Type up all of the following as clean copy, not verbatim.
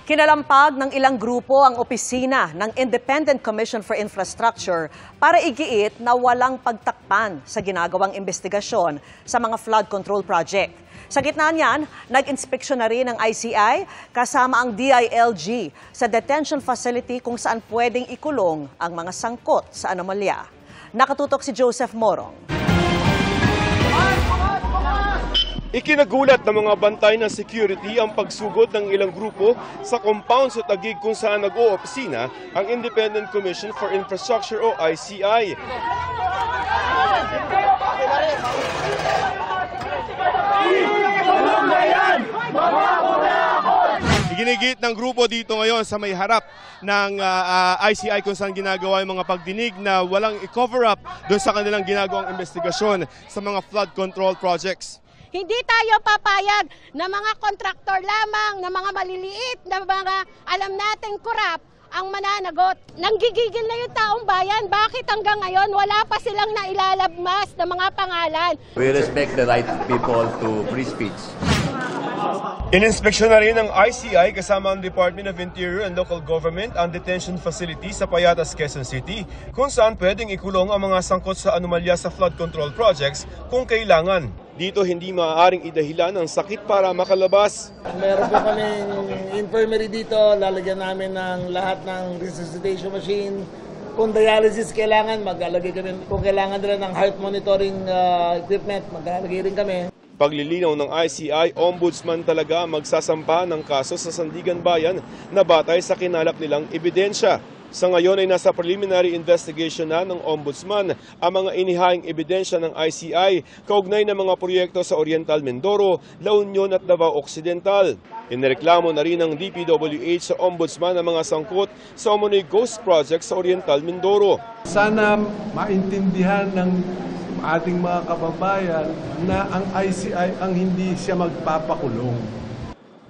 Kinalampag ng ilang grupo ang opisina ng Independent Commission for Infrastructure para igiit na walang pagtakpan sa ginagawang investigasyon sa mga flood control project. Sa gitna niyan, nag-inspeksyon na rin ng ICI kasama ang DILG sa detention facility kung saan pwedeng ikulong ang mga sangkot sa anomalya. Nakatutok si Joseph Morong. Ikinagulat ng mga bantay ng security ang pagsugod ng ilang grupo sa compound sa Taguig kung saan nag-oopisina ang Independent Commission for Infrastructure o ICI. Iginigit ng grupo dito ngayon sa may harap ng ICI kung saan ginagawa yung mga pagdinig na walang i-cover up doon sa kanilang ginagawang investigasyon sa mga flood control projects. Hindi tayo papayag na mga kontraktor lamang, na mga maliliit, na mga alam nating korap ang mananagot. Nanggigigil na yung taong bayan. Bakit hanggang ngayon wala pa silang nailalabmas na mga pangalan? We respect the right of people to free speech. Ininspeksyon na rin ng ICI kasama ang Department of Interior and Local Government ang detention facility sa Payatas, Quezon City kung saan pwedeng ikulong ang mga sangkot sa anomalya sa flood control projects kung kailangan. Dito hindi maaaring idahilan ang sakit para makalabas. Meron po kaming infirmary dito, lalagyan namin ng lahat ng resuscitation machine. Kung dialysis kailangan, maglalagay kami. Kung kailangan nila ng heart monitoring equipment, maglalagay rin kami. Paglilinaw ng ICI, ombudsman talaga magsasampa ng kaso sa Sandigan Bayan na batay sa kinalap nilang ebidensya. Sa ngayon ay nasa preliminary investigation na ng ombudsman ang mga inihaing ebidensya ng ICI kaugnay ng mga proyekto sa Oriental Mindoro, La Union at Davao Occidental. Inireklamo na rin ng DPWH sa ombudsman ang mga sangkot sa umunoy ghost project sa Oriental Mindoro. Sana maintindihan ng ating mga kababayan na ang ICI ang hindi siya magpapakulong.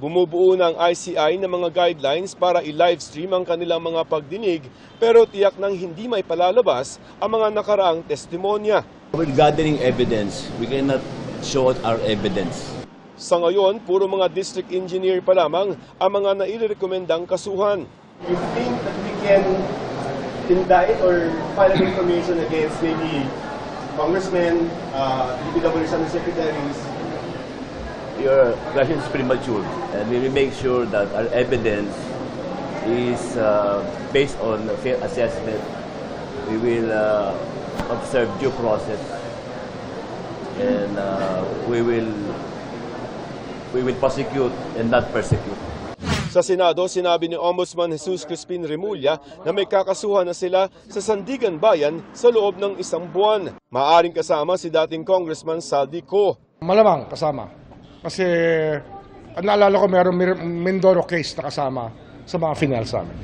Bumubuo ng ICI ng mga guidelines para i-livestream ang kanilang mga pagdinig pero tiyak nang hindi may palalabas ang mga nakaraang testimonya. We're gathering evidence. We cannot show our evidence. Sa ngayon, puro mga district engineer pa lamang ang mga nairekomendang kasuhan. You think that we can indict or file information against maybe congressmen, DPWH secretaries? Your question is premature, and we will make sure that our evidence is based on a fair assessment. We will observe due process, and we will prosecute and not persecute. Sa Senado, sinabi ni Ombudsman Jesus Crispin Remulla na may kakasuhan na sila sa Sandigan Bayan sa loob ng isang buwan. Maaaring kasama si dating Congressman Saldi Co. Malamang kasama. Kasi naalala ko mayroong Mindoro case na kasama sa mga final sa amin.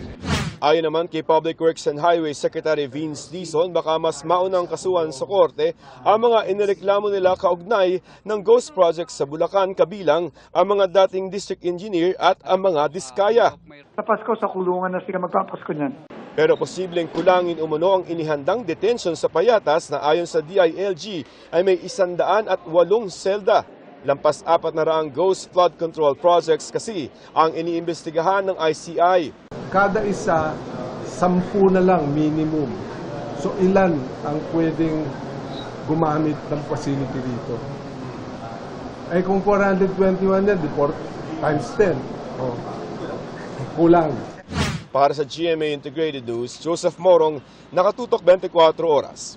Ayon naman kay Public Works and Highway Secretary Vince Dizon, baka mas maunang kasuhan sa korte ang mga inireklamo nila kaugnay ng ghost projects sa Bulacan kabilang ang mga dating district engineer at ang mga diskaya. Sa Pasko, sa kulungan na sila magpapasko niyan. Pero posibleng kulangin umano ang inihandang detention sa Payatas na ayon sa DILG ay may 108 selda. Lampas 400 ghost flood control projects kasi ang iniimbestigahan ng ICI. Kada isa, 10 na lang minimum. So ilan ang pwedeng gumamit ng facility dito? Ay kung 421 yan, times 10. Oh, kulang. Para sa GMA Integrated News, Joseph Morong, Nakatutok 24 Oras.